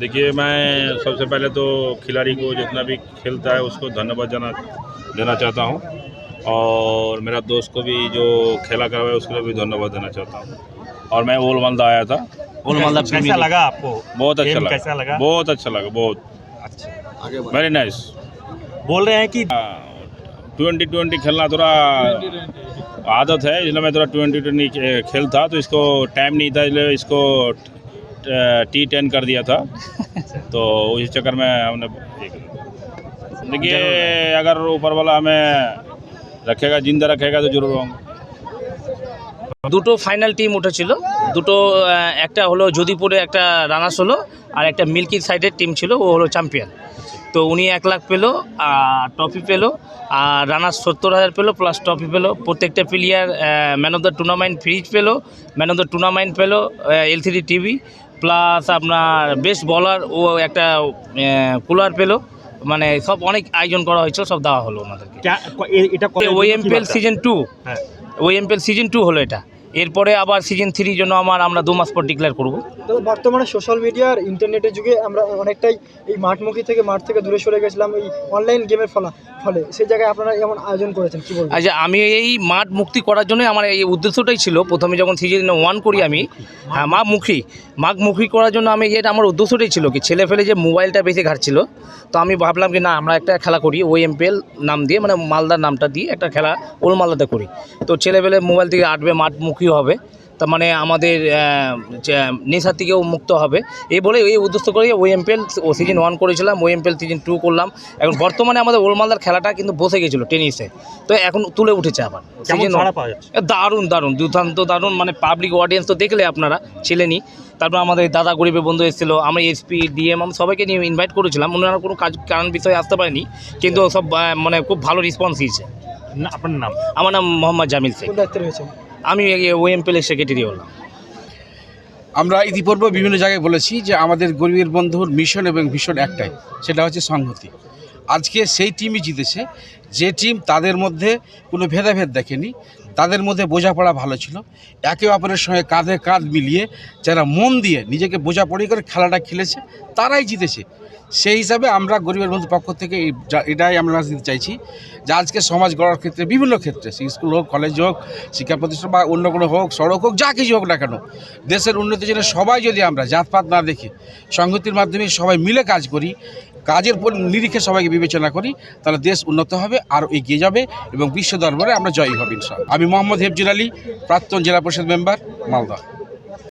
देखिए, मैं सबसे पहले तो खिलाड़ी को जितना भी खेलता है उसको धन्यवाद देना चाहता हूँ, और मेरा दोस्त को भी जो खेला करवाया उसके लिए भी धन्यवाद देना चाहता हूँ। और मैं ओल मालदा आया था। ओल मालदा कैसा लगा आपको? बहुत अच्छा गेम लगा। कैसा लगा? बहुत अच्छा लगा, बहुत अच्छा। Very nice. बोल रहे हैं कि 2020 खेलना थोड़ा आदत है, इसलिए मैं थोड़ा 2020 खेलता, तो इसको टाइम नहीं था, इसलिए इसको T10 कर दिया था। तो उस चक्कर में हमने देखिए, अगर ऊपर वाला हमें रखेगा, जिंदा रखेगा तो जरूर आऊँगा। দুটো ফাইনাল টিম উঠেছিল, দুটো একটা হলো যদিপুরে একটা রানার্স হলো, আর একটা মিল্কি সাইডের টিম ছিল, ও হলো চ্যাম্পিয়ন। তো উনি 1 লাখ পেলো, ট্রফি পেলো, আর রানার্স 70,000 পেলো প্লাস ট্রফি পেলো। প্রত্যেকটা player man of the tournament fridge পেলো, ম্যান অফ দ্য টুর্নামেন্ট পেলো LCD টিভি, প্লাস আপনার বেস্ট বলার ও একটা কুলার পেলো। মানে সব অনেক আয়োজন করা হয়েছিল, সব দেওয়া হলো ওনাদেরকে। এটা OMPL সিজন 2, OMPL সিজন 2 হলো এটা। এরপরে আবার সিজন 3 জন্য আমরা 2 মাস পর ডিক্লেয়ার করব। তবে বর্তমানে সোশ্যাল মিডিয়া আর ইন্টারনেটের যুগে আমরা অনেকটাই এই মাঠ থেকে দূরে সরে গেছিলাম এই অনলাইন গেমের ফলে সেই জায়গায় আপনারা এমন আয়োজন করেছেন, কি বলবেন? আচ্ছা, আমি এই মাঠ মুক্তি করার জন্য আমার এই উদ্দেশ্যটাই ছিল। প্রথমে যখন সিজন 1 করি আমি, মাঠ মুক্তি করার জন্য আমি এটা আমার উদ্দেশ্যটাই ছিল কি, ছেলে ফেলে যে মোবাইলটা বেশি ঘাটছিল, তো আমি ভাবলাম কি না, আমরা একটা খেলা করি OMPL নাম দিয়ে, মানে মালদার নামটা দিয়ে একটা খেলা ওল মালদাতে করি। তো ছেলেবেলে মোবাইল থেকে আটবে, মাঠ মুখী হবে, তার মানে আমাদের নেশার থেকেও মুক্ত হবে, এই বলে এই উদ্দেশ্য করে OMPL সিজন 1 করেছিলাম, OMPL সিজন 2 করলাম। এখন বর্তমানে আমাদের ওল মালদার খেলাটা কিন্তু বসে গেছিলো টেনিসে, তো এখন তুলে উঠেছে আবার সিজন। দারুণ দারুণ, মানে পাবলিক অডিয়েন্স তো দেখলে আপনারা ছিলেনই। তারপর আমাদের দাদা গরিবের বন্ধু এসেছিলো, আমরা SP DM আমি সবাইকে নিয়ে ইনভাইট করেছিলাম। ওনারা কোনো কারণ বিষয়ে আসতে পারেনি, কিন্তু সব মানে খুব ভালো রেসপন্স দিয়েছে। আপনার নাম? আমার নাম মোহাম্মদ জামিল শেখ। কোন দায়িত্বে রয়েছেন? আমি OMPL এর সেক্রেটারি হলাম। আমরা ইতিপূর্বে বিভিন্ন জায়গায় বলেছি যে আমাদের গরিবের বন্ধুর মিশন এবং ভিশন একটাই, সেটা হচ্ছে সংহতি। আজকে সেই টিমই জিতেছে, যে টিম তাদের মধ্যে কোনো ভেদাভেদ দেখেনি, তাদের মধ্যে বোঝাপড়া ভালো ছিল, একে অপরের সঙ্গে কাঁধে কাঁধ মিলিয়ে যারা মন দিয়ে নিজেকে বোঝাপড়ি করে খেলাটা খেলেছে, তারাই জিতেছে। সেই হিসাবে আমরা গরিবের বন্ধুর পক্ষ থেকে এটাই আমরা দিতে চাইছি যে আজকে সমাজ গড়ার ক্ষেত্রে, বিভিন্ন ক্ষেত্রে, স্কুল হোক, কলেজ হোক, শিক্ষা প্রতিষ্ঠান বা অন্য কোনো হোক, সড়ক হোক, যা কিছু হোক না কেন, দেশের উন্নতির জন্য সবাই যদি আমরা জাতপাত না দেখে সংহতির মাধ্যমে সবাই মিলে কাজ করি, কাজের নিরিখে সবাইকে বিবেচনা করি, তাহলে দেশ উন্নত হবে, আরও এগিয়ে যাবে এবং বিশ্ব দরবারে আমরা জয়ী হব ইনশাআল্লাহ। আমি মোহাম্মদ হেফজুল আলী, প্রাক্তন জেলা পরিষদ মেম্বার, মালদা।